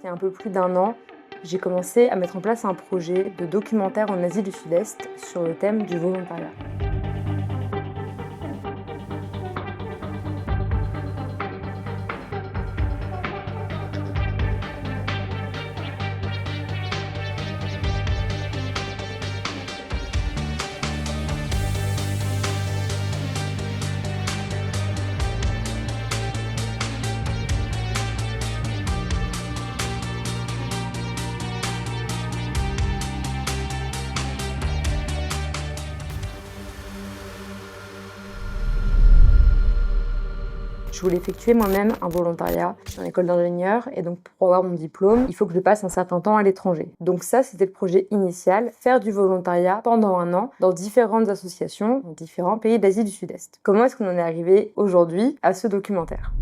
Il y a un peu plus d'1 an, j'ai commencé à mettre en place un projet de documentaire en Asie du Sud-Est sur le thème du volontariat. Je voulais effectuer moi-même un volontariat. Je suis en école d'ingénieur et donc pour avoir mon diplôme, il faut que je passe un certain temps à l'étranger. Donc ça, c'était le projet initial, faire du volontariat pendant 1 an dans différentes associations, dans différents pays d'Asie du Sud-Est. Comment est-ce qu'on en est arrivé aujourd'hui à ce documentaire ?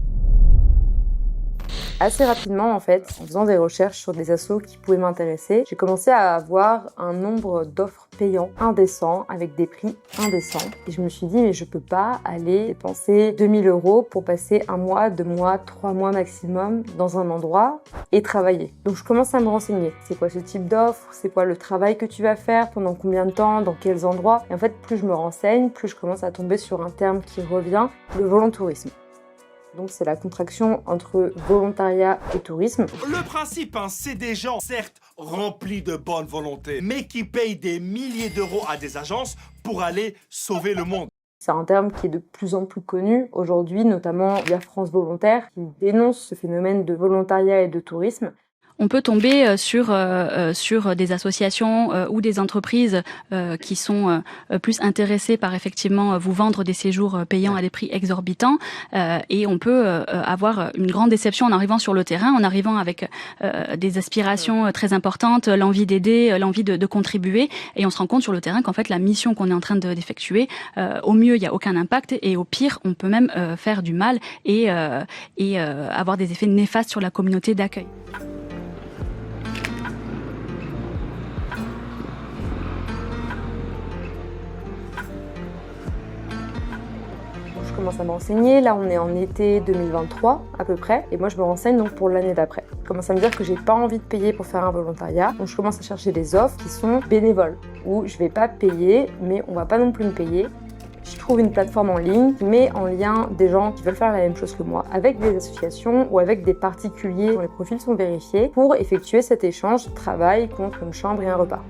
Assez rapidement, en fait, en faisant des recherches sur des assos qui pouvaient m'intéresser, j'ai commencé à avoir un nombre d'offres payants indécents, avec des prix indécents. Et je me suis dit, mais je peux pas aller dépenser 2000 € pour passer 1 mois, 2 mois, 3 mois maximum dans un endroit et travailler. Donc je commence à me renseigner. C'est quoi ce type d'offre? C'est quoi le travail que tu vas faire? Pendant combien de temps? Dans quels endroits? Et en fait, plus je me renseigne, plus je commence à tomber sur un terme qui revient, le volontourisme. Donc c'est la contraction entre volontariat et tourisme. Le principe, c'est des gens, certes, remplis de bonne volonté, mais qui payent des milliers d'euros à des agences pour aller sauver le monde. C'est un terme qui est de plus en plus connu aujourd'hui, notamment via France Volontaire, qui dénonce ce phénomène de volontariat et de tourisme. On peut tomber sur des associations ou des entreprises qui sont plus intéressées par effectivement vous vendre des séjours payants à des prix exorbitants et on peut avoir une grande déception en arrivant sur le terrain, en arrivant avec des aspirations très importantes, l'envie d'aider, l'envie de contribuer, et on se rend compte sur le terrain qu'en fait la mission qu'on est en train d'effectuer, au mieux il n'y a aucun impact et au pire on peut même faire du mal et avoir des effets néfastes sur la communauté d'accueil. Je commence à me renseigner, là on est en été 2023 à peu près, et moi je me renseigne donc pour l'année d'après. Je commence à me dire que j'ai pas envie de payer pour faire un volontariat, donc je commence à chercher des offres qui sont bénévoles, où je vais pas payer, mais on va pas non plus me payer. Je trouve une plateforme en ligne qui met en lien des gens qui veulent faire la même chose que moi, avec des associations ou avec des particuliers dont les profils sont vérifiés, pour effectuer cet échange de travail contre une chambre et un repas.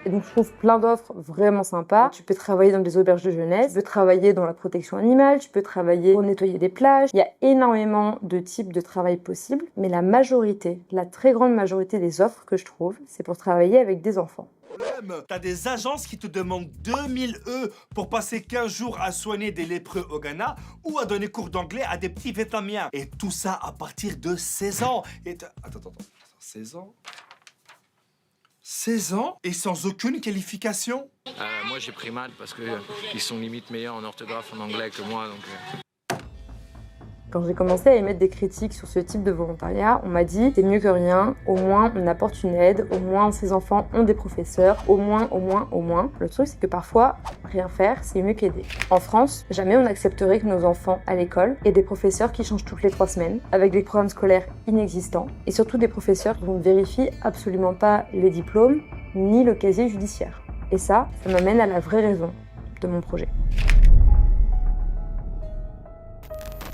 Et donc je trouve plein d'offres vraiment sympas. Tu peux travailler dans des auberges de jeunesse, tu peux travailler dans la protection animale, tu peux travailler pour nettoyer des plages. Il y a énormément de types de travail possibles, mais la majorité, la très grande majorité des offres que je trouve, c'est pour travailler avec des enfants. T'as des agences qui te demandent 2000 € pour passer 15 jours à soigner des lépreux au Ghana ou à donner cours d'anglais à des petits Vietnamiens. Et tout ça à partir de 16 ans. Et attends, 16 ans 16 ans et sans aucune qualification? Moi j'ai pris mal parce qu'ils sont limite meilleurs en orthographe en anglais que moi. Quand j'ai commencé à émettre des critiques sur ce type de volontariat, on m'a dit c'est mieux que rien, au moins on apporte une aide, au moins ces enfants ont des professeurs, au moins. Le truc c'est que parfois, rien faire c'est mieux qu'aider. En France, jamais on accepterait que nos enfants à l'école aient des professeurs qui changent toutes les 3 semaines, avec des programmes scolaires inexistants, et surtout des professeurs qui ne vérifient absolument pas les diplômes, ni le casier judiciaire. Et ça m'amène à la vraie raison de mon projet.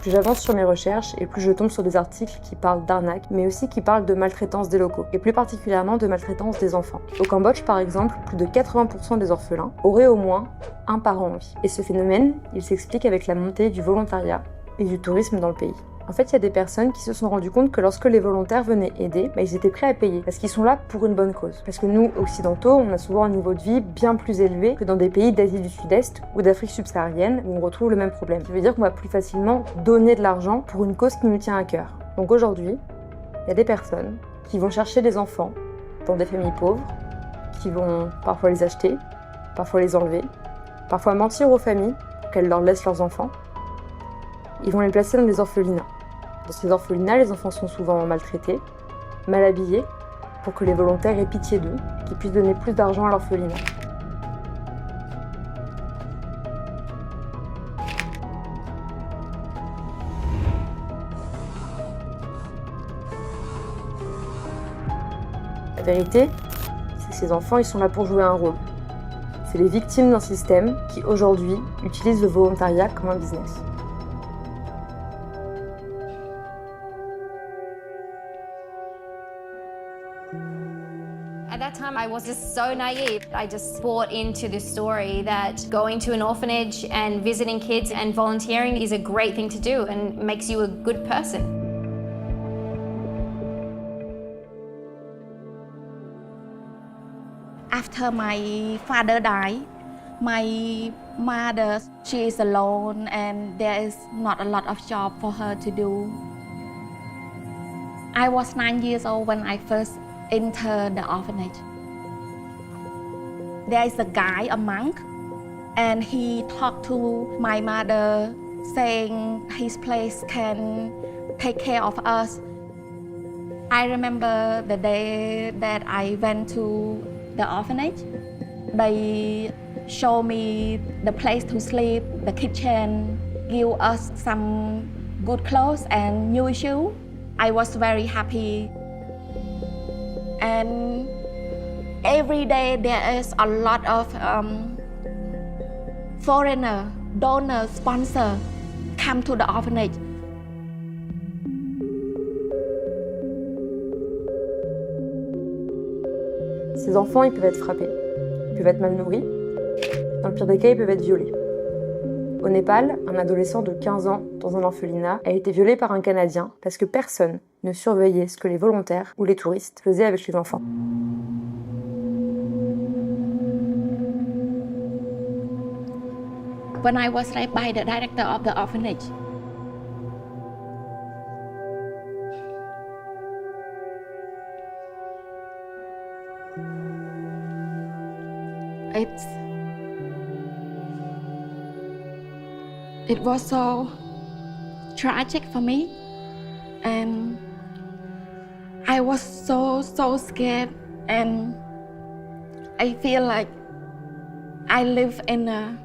Plus j'avance sur mes recherches et plus je tombe sur des articles qui parlent d'arnaque, mais aussi qui parlent de maltraitance des locaux, et plus particulièrement de maltraitance des enfants. Au Cambodge, par exemple, plus de 80% des orphelins auraient au moins un parent en vie. Et ce phénomène, il s'explique avec la montée du volontariat et du tourisme dans le pays. En fait, il y a des personnes qui se sont rendues compte que lorsque les volontaires venaient aider, ils étaient prêts à payer, parce qu'ils sont là pour une bonne cause. Parce que nous, occidentaux, on a souvent un niveau de vie bien plus élevé que dans des pays d'Asie du Sud-Est ou d'Afrique subsaharienne, où on retrouve le même problème. Ça veut dire qu'on va plus facilement donner de l'argent pour une cause qui nous tient à cœur. Donc aujourd'hui, il y a des personnes qui vont chercher des enfants dans des familles pauvres, qui vont parfois les acheter, parfois les enlever, parfois mentir aux familles pour qu'elles leur laissent leurs enfants. Ils vont les placer dans des orphelinats. Dans ces orphelinats, les enfants sont souvent maltraités, mal habillés, pour que les volontaires aient pitié d'eux, qu'ils puissent donner plus d'argent à l'orphelinat. vérité, c'est que ces enfants, ils sont là pour jouer un rôle. C'est les victimes d'un système qui, aujourd'hui, utilise le volontariat comme un business. At that time, I was just so naive. I just bought into the story that going to an orphanage and visiting kids and volunteering is a great thing to do and makes you a good person. After my father died, my mother, she is alone and there is not a lot of job for her to do. I was 9 years old when I first entered the orphanage. There is a guy, a monk, and he talked to my mother saying his place can take care of us. I remember the day that I went to the orphanage. They show me the place to sleep, the kitchen, give us some good clothes and new shoes. I was very happy. And every day there is a lot of foreigner, donor, sponsor come to the orphanage. Ces enfants, ils peuvent être frappés, ils peuvent être mal nourris, dans le pire des cas, ils peuvent être violés. Au Népal, un adolescent de 15 ans dans un orphelinat a été violé par un Canadien parce que personne ne surveillait ce que les volontaires ou les touristes faisaient avec les enfants. When I was raped by the director of the orphanage, it was so tragic for me, and I was so scared, and I feel like I live in a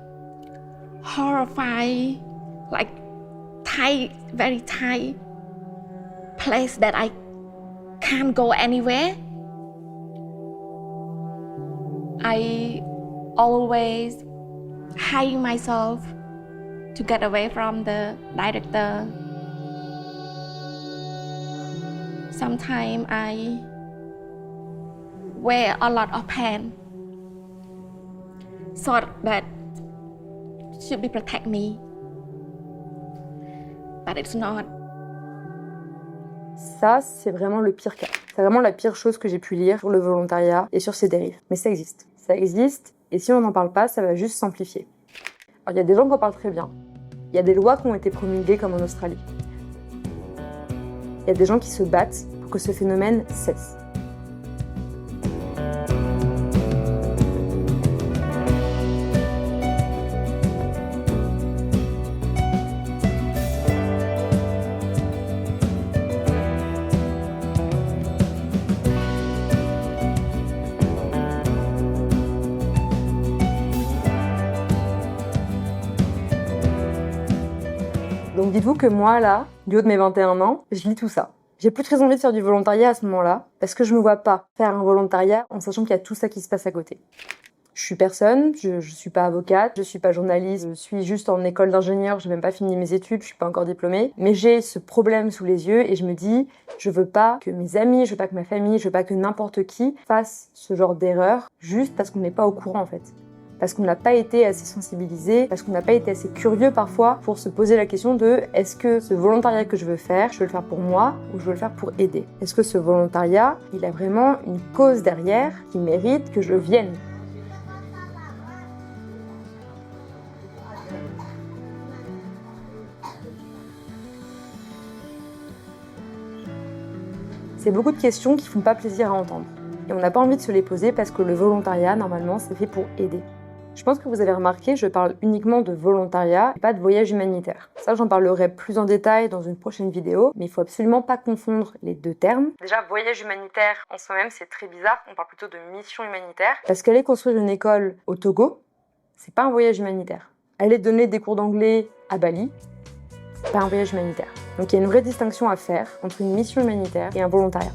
horrifying, like tight, very tight place that I can't go anywhere. I always hide myself to get away from the director. Sometimes I wear a lot of pants so that should be protect me, but it's not. Ça, c'est vraiment le pire cas. C'est vraiment la pire chose que j'ai pu lire sur le volontariat et sur ses dérives. Mais ça existe. Ça existe, et si on n'en parle pas, ça va juste s'amplifier. Alors, il y a des gens qui en parlent très bien. Il y a des lois qui ont été promulguées comme en Australie. Il y a des gens qui se battent pour que ce phénomène cesse. Donc dites-vous que moi, là, du haut de mes 21 ans, je lis tout ça. J'ai plus très envie de faire du volontariat à ce moment-là, parce que je me vois pas faire un volontariat en sachant qu'il y a tout ça qui se passe à côté. Je suis personne, je suis pas avocate, je suis pas journaliste, je suis juste en école d'ingénieur, j'ai même pas fini mes études, je suis pas encore diplômée. Mais j'ai ce problème sous les yeux et je me dis, je veux pas que mes amis, je veux pas que ma famille, je veux pas que n'importe qui fasse ce genre d'erreur juste parce qu'on n'est pas au courant en fait. Parce qu'on n'a pas été assez sensibilisé, parce qu'on n'a pas été assez curieux parfois pour se poser la question de est-ce que ce volontariat que je veux le faire pour moi ou je veux le faire pour aider? Est-ce que ce volontariat, il a vraiment une cause derrière qui mérite que je vienne? C'est beaucoup de questions qui font pas plaisir à entendre. Et on n'a pas envie de se les poser parce que le volontariat, normalement, c'est fait pour aider. Je pense que vous avez remarqué, je parle uniquement de volontariat et pas de voyage humanitaire. Ça, j'en parlerai plus en détail dans une prochaine vidéo, mais il faut absolument pas confondre les deux termes. Déjà, voyage humanitaire, en soi-même, c'est très bizarre. On parle plutôt de mission humanitaire. Parce qu'aller construire une école au Togo, c'est pas un voyage humanitaire. Aller donner des cours d'anglais à Bali, c'est pas un voyage humanitaire. Donc il y a une vraie distinction à faire entre une mission humanitaire et un volontariat.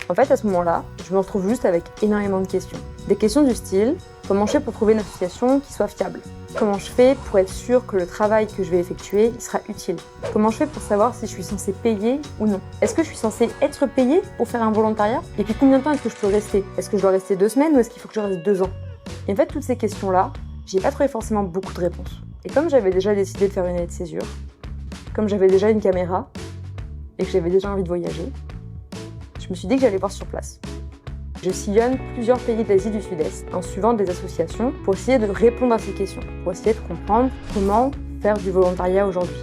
En fait, à ce moment-là, je me retrouve juste avec énormément de questions. Des questions du style, comment je fais pour trouver une association qui soit fiable? Comment je fais pour être sûr que le travail que je vais effectuer sera utile? Comment je fais pour savoir si je suis censée payer ou non? Est-ce que je suis censée être payée pour faire un volontariat? Et puis combien de temps est-ce que je peux rester? Est-ce que je dois rester 2 semaines ou est-ce qu'il faut que je reste 2 ans? Et en fait, toutes ces questions-là, j'ai pas trouvé forcément beaucoup de réponses. Et comme j'avais déjà décidé de faire une année de césure, comme j'avais déjà une caméra et que j'avais déjà envie de voyager, je me suis dit que j'allais voir sur place. Je sillonne plusieurs pays d'Asie du Sud-Est en suivant des associations pour essayer de répondre à ces questions, pour essayer de comprendre comment faire du volontariat aujourd'hui.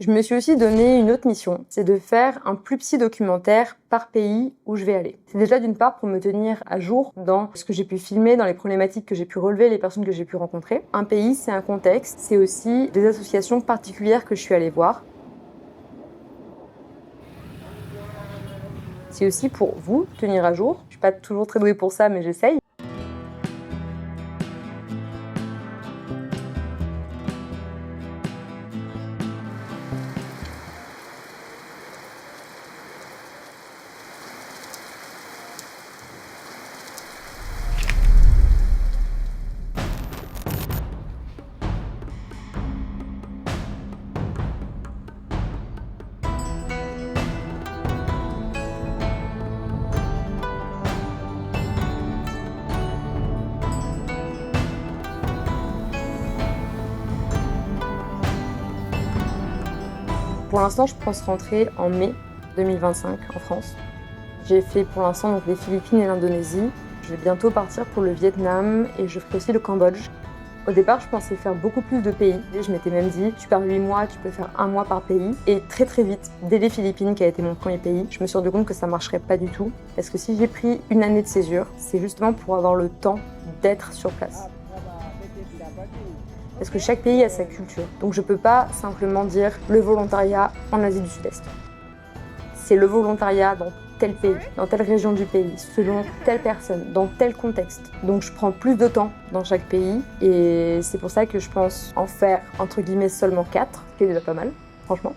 Je me suis aussi donné une autre mission, c'est de faire un plus petit documentaire par pays où je vais aller. C'est déjà d'une part pour me tenir à jour dans ce que j'ai pu filmer, dans les problématiques que j'ai pu relever, les personnes que j'ai pu rencontrer. Un pays, c'est un contexte, c'est aussi des associations particulières que je suis allée voir. C'est aussi pour vous tenir à jour. Je suis pas toujours très douée pour ça, mais j'essaye. Pour l'instant, je pense rentrer en mai 2025 en France. J'ai fait pour l'instant donc les Philippines et l'Indonésie. Je vais bientôt partir pour le Vietnam et je ferai aussi le Cambodge. Au départ, je pensais faire beaucoup plus de pays. Je m'étais même dit, tu pars 8 mois, tu peux faire 1 mois par pays. Et très très vite, dès les Philippines, qui a été mon premier pays, je me suis rendu compte que ça marcherait pas du tout. Parce que si j'ai pris une année de césure, c'est justement pour avoir le temps d'être sur place. Parce que chaque pays a sa culture. Donc je peux pas simplement dire le volontariat en Asie du Sud-Est. C'est le volontariat dans tel pays, dans telle région du pays, selon telle personne, dans tel contexte. Donc je prends plus de temps dans chaque pays et c'est pour ça que je pense en faire entre guillemets seulement 4, ce qui est déjà pas mal, franchement.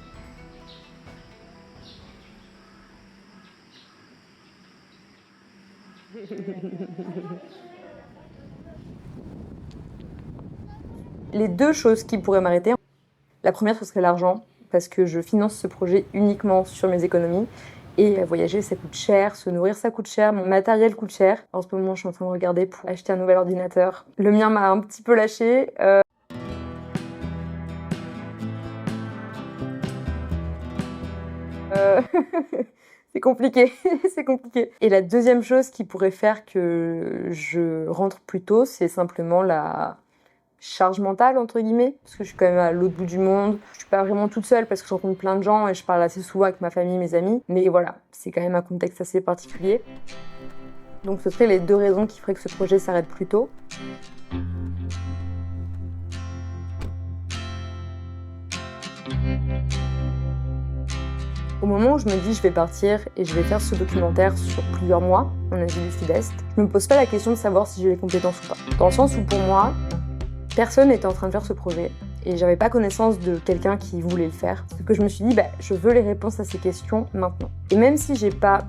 Les 2 choses qui pourraient m'arrêter, la première ce serait l'argent, parce que je finance ce projet uniquement sur mes économies. Et voyager, ça coûte cher, se nourrir, ça coûte cher, mon matériel coûte cher. En ce moment, je suis en train de regarder pour acheter un nouvel ordinateur. Le mien m'a un petit peu lâché. C'est compliqué, c'est compliqué. Et la deuxième chose qui pourrait faire que je rentre plus tôt, c'est simplement la charge mentale, entre guillemets, parce que je suis quand même à l'autre bout du monde. Je suis pas vraiment toute seule parce que je rencontre plein de gens et je parle assez souvent avec ma famille, mes amis. Mais voilà, c'est quand même un contexte assez particulier. Donc ce seraient les 2 raisons qui feraient que ce projet s'arrête plus tôt. Au moment où je me dis je vais partir et je vais faire ce documentaire sur plusieurs mois en Asie du Sud-Est, je me pose pas la question de savoir si j'ai les compétences ou pas. Dans le sens où pour moi, personne n'était en train de faire ce projet et j'avais pas connaissance de quelqu'un qui voulait le faire. Ce que je me suis dit, je veux les réponses à ces questions maintenant. Et même si j'ai pas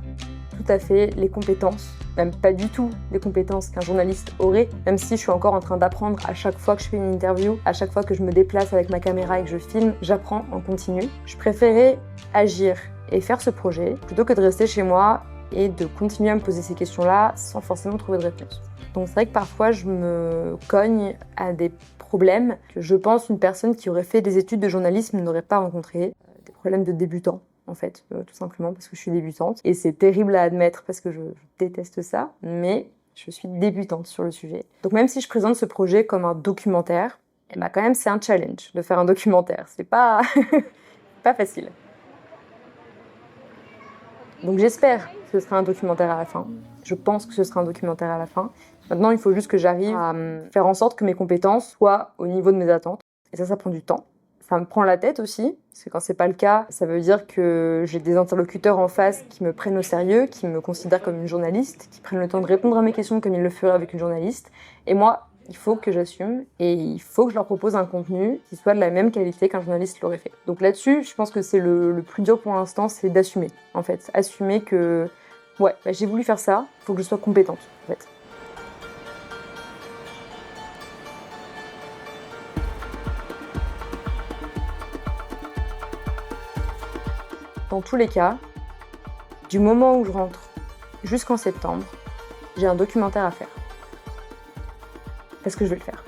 tout à fait les compétences, même pas du tout les compétences qu'un journaliste aurait, même si je suis encore en train d'apprendre à chaque fois que je fais une interview, à chaque fois que je me déplace avec ma caméra et que je filme, j'apprends en continu. Je préférais agir et faire ce projet plutôt que de rester chez moi et de continuer à me poser ces questions-là sans forcément trouver de réponse. Donc c'est vrai que parfois je me cogne à des problèmes que je pense une personne qui aurait fait des études de journalisme n'aurait pas rencontrés. Des problèmes de débutants en fait, tout simplement parce que je suis débutante. Et c'est terrible à admettre parce que je déteste ça, mais je suis débutante sur le sujet. Donc même si je présente ce projet comme un documentaire, quand même c'est un challenge de faire un documentaire. C'est pas, pas facile. Donc j'espère que ce sera un documentaire à la fin. Je pense que ce sera un documentaire à la fin. Maintenant, il faut juste que j'arrive à faire en sorte que mes compétences soient au niveau de mes attentes. Et ça prend du temps. Ça me prend la tête aussi, parce que quand c'est pas le cas, ça veut dire que j'ai des interlocuteurs en face qui me prennent au sérieux, qui me considèrent comme une journaliste, qui prennent le temps de répondre à mes questions comme ils le feraient avec une journaliste. Et moi, Il faut que j'assume et il faut que je leur propose un contenu qui soit de la même qualité qu'un journaliste l'aurait fait. Donc là-dessus, je pense que c'est le plus dur pour l'instant, c'est d'assumer, en fait. Assumer que, ouais, j'ai voulu faire ça, il faut que je sois compétente, en fait. Dans tous les cas, du moment où je rentre jusqu'en septembre, j'ai un documentaire à faire. Parce que je vais le faire.